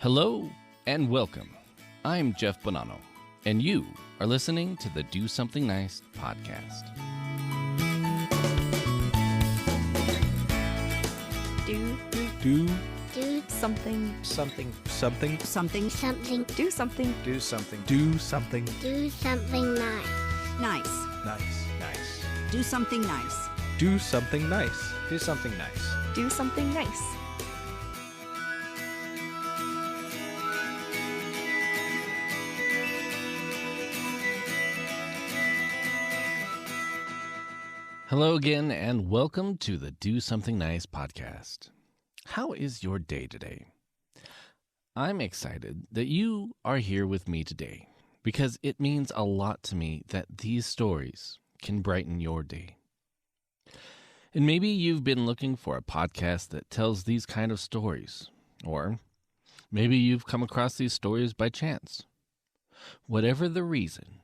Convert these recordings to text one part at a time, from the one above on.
Hello and welcome. I'm Jeff Bonanno, and you are listening to the Do Something Nice podcast. Do something. Something. Do something. Do something. Do something. Do something nice. Nice. Nice. Do something nice. Do something nice. Do something nice. Do something nice. Hello again, and welcome to the Do Something Nice podcast. How is your day today? I'm excited that you are here with me today because it means a lot to me that these stories can brighten your day. And maybe you've been looking for a podcast that tells these kind of stories, or maybe you've come across these stories by chance. Whatever the reason,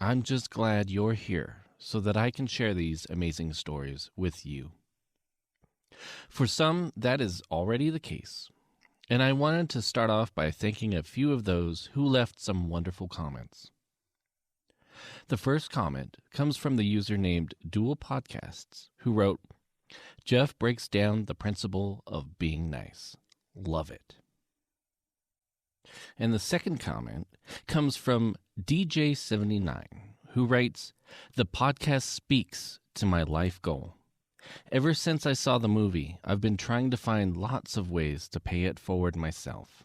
I'm just glad you're here so that I can share these amazing stories with you. For some, that is already the case, and I wanted to start off by thanking a few of those who left some wonderful comments. The first comment comes from the user named Dual Podcasts, who wrote, "Jeff breaks down the principle of being nice. Love it." And the second comment comes from DJ79, who writes, "The podcast speaks to my life goal. Ever since I saw the movie, I've been trying to find lots of ways to pay it forward myself.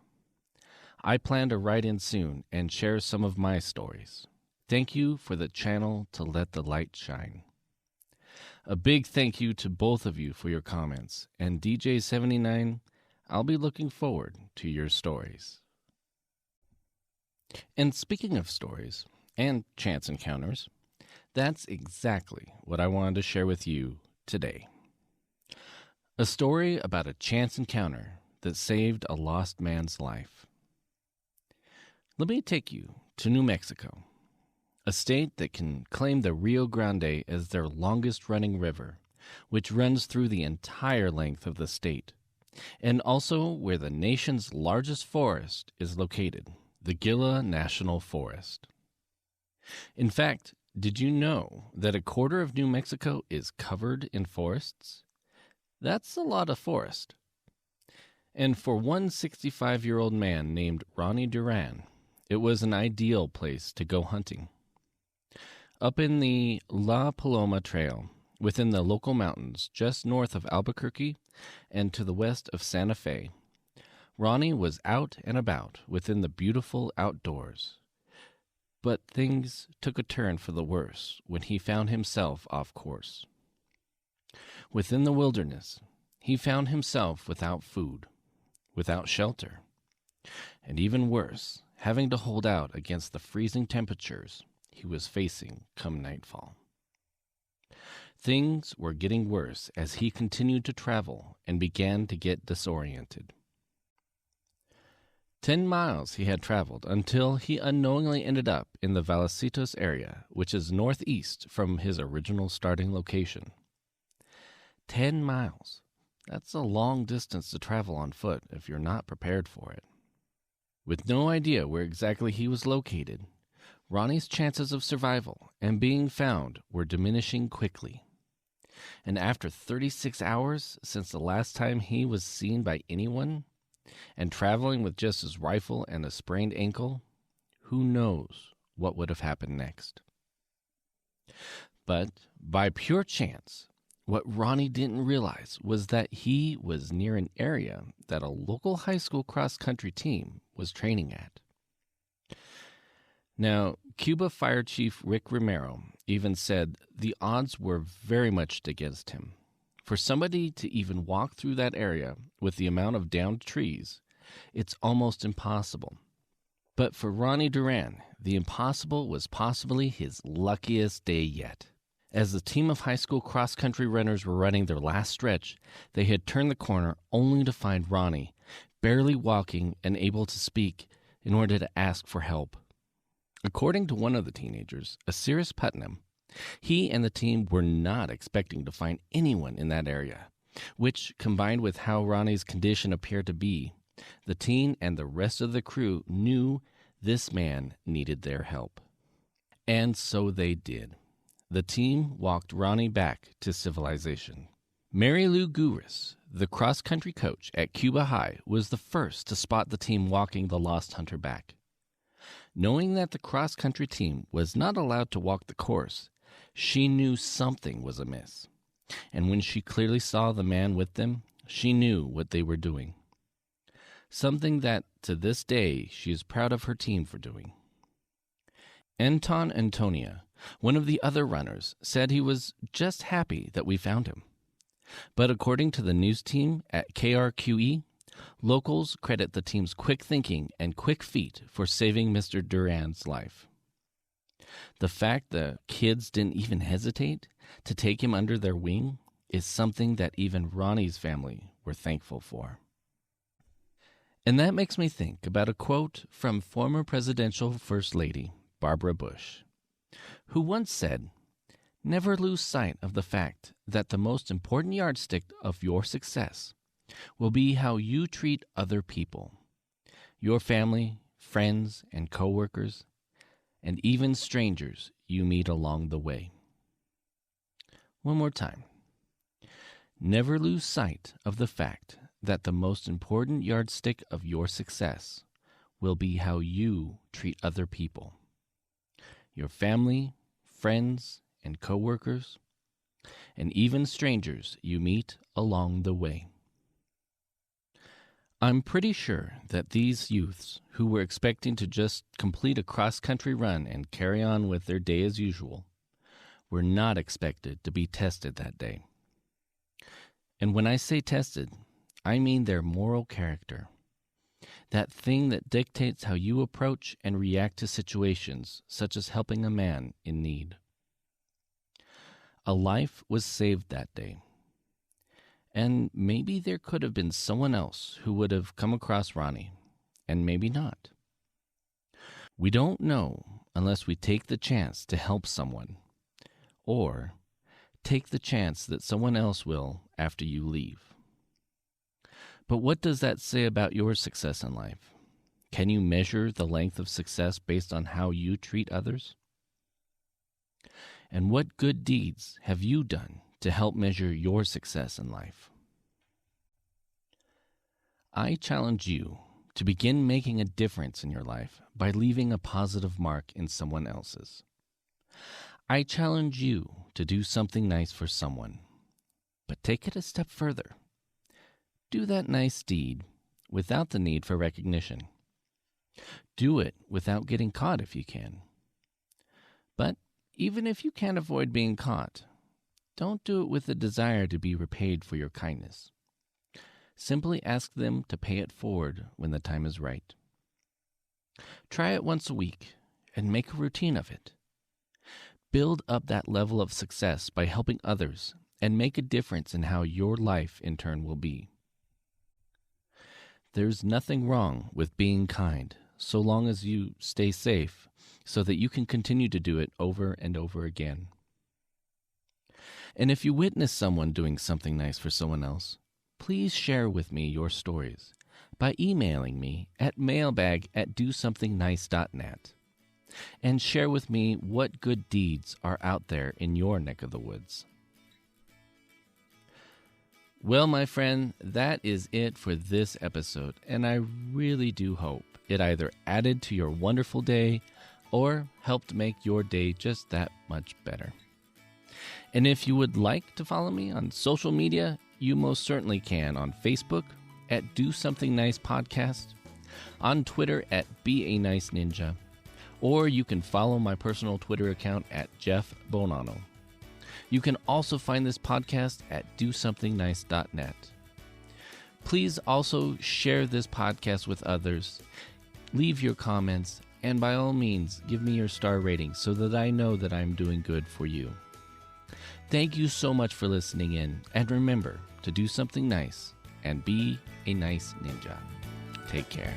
I plan to write in soon and share some of my stories. Thank you for the channel to let the light shine." A big thank you to both of you for your comments, and DJ79, I'll be looking forward to your stories. And speaking of stories and chance encounters, that's exactly what I wanted to share with you today. A story about a chance encounter that saved a lost man's life. Let me take you to New Mexico, a state that can claim the Rio Grande as their longest-running river, which runs through the entire length of the state, and also where the nation's largest forest is located, the Gila National Forest. In fact, did you know that a quarter of New Mexico is covered in forests? That's a lot of forest. And for one 65-year-old man named Ronnie Duran, it was an ideal place to go hunting. Up in the La Paloma Trail, within the local mountains just north of Albuquerque and to the west of Santa Fe, Ronnie was out and about within the beautiful outdoors. But things took a turn for the worse when he found himself off course. Within the wilderness, he found himself without food, without shelter, and even worse, having to hold out against the freezing temperatures he was facing come nightfall. Things were getting worse as he continued to travel and began to get disoriented. 10 miles he had traveled until he unknowingly ended up in the Vallecito area, which is northeast from his original starting location. 10 miles. That's a long distance to travel on foot if you're not prepared for it. With no idea where exactly he was located, Ronnie's chances of survival and being found were diminishing quickly. And after 36 hours since the last time he was seen by anyone, and traveling with just his rifle and a sprained ankle, who knows what would have happened next. But by pure chance, what Ronnie didn't realize was that he was near an area that a local high school cross-country team was training at. Now, Cuba Fire Chief Rick Romero even said the odds were very much against him. For somebody to even walk through that area with the amount of downed trees, it's almost impossible. But for Ronnie Duran, the impossible was possibly his luckiest day yet. As the team of high school cross-country runners were running their last stretch, they had turned the corner only to find Ronnie, barely walking and able to speak in order to ask for help. According to one of the teenagers, Asiris Putnam, he and the team were not expecting to find anyone in that area, which, combined with how Ronnie's condition appeared to be, The teen and the rest of the crew knew this man needed their help. And so they did. The team walked Ronnie back to civilization. Mary Lou Gouris, the cross-country coach at Cuba High, was the first to spot the team walking the lost hunter back. Knowing that the cross-country team was not allowed to walk the course, she knew something was amiss. And when she clearly saw the man with them, she knew what they were doing. Something that, to this day, she is proud of her team for doing. Anton Antonia, one of the other runners, said he was just happy that we found him. But according to the news team at KRQE, locals credit the team's quick thinking and quick feet for saving Mr. Duran's life. The fact the kids didn't even hesitate to take him under their wing is something that even Ronnie's family were thankful for. And that makes me think about a quote from former presidential First Lady Barbara Bush, who once said, "Never lose sight of the fact that the most important yardstick of your success will be how you treat other people, your family, friends, and coworkers, and even strangers you meet along the way." One more time. Never lose sight of the fact that the most important yardstick of your success will be how you treat other people, your family, friends, and coworkers, and even strangers you meet along the way. I'm pretty sure that these youths who were expecting to just complete a cross-country run and carry on with their day as usual were not expected to be tested that day. And when I say tested, I mean their moral character, that thing that dictates how you approach and react to situations such as helping a man in need. A life was saved that day. And maybe there could have been someone else who would have come across Ronnie, and maybe not. We don't know unless we take the chance to help someone, or take the chance that someone else will after you leave. But what does that say about your success in life? Can you measure the length of success based on how you treat others? And what good deeds have you done to help measure your success in life? I challenge you to begin making a difference in your life by leaving a positive mark in someone else's. I challenge you to do something nice for someone, but take it a step further. Do that nice deed without the need for recognition. Do it without getting caught if you can. But even if you can't avoid being caught, don't do it with the desire to be repaid for your kindness. Simply ask them to pay it forward when the time is right. Try it once a week and make a routine of it. Build up that level of success by helping others and make a difference in how your life in turn will be. There's nothing wrong with being kind so long as you stay safe so that you can continue to do it over and over again. And if you witness someone doing something nice for someone else, please share with me your stories by emailing me at mailbag@dosomethingnice.net and share with me what good deeds are out there in your neck of the woods. Well, my friend, that is it for this episode, and I really do hope it either added to your wonderful day or helped make your day just that much better. And if you would like to follow me on social media, you most certainly can on Facebook at Do Something Nice Podcast, on Twitter at Be a Nice Ninja, or you can follow my personal Twitter account at Jeff Bonanno. You can also find this podcast at dosomethingnice.net. Please also share this podcast with others, leave your comments, and by all means, give me your star rating so that I know that I'm doing good for you. Thank you so much for listening in, and remember to do something nice and be a nice ninja. Take care.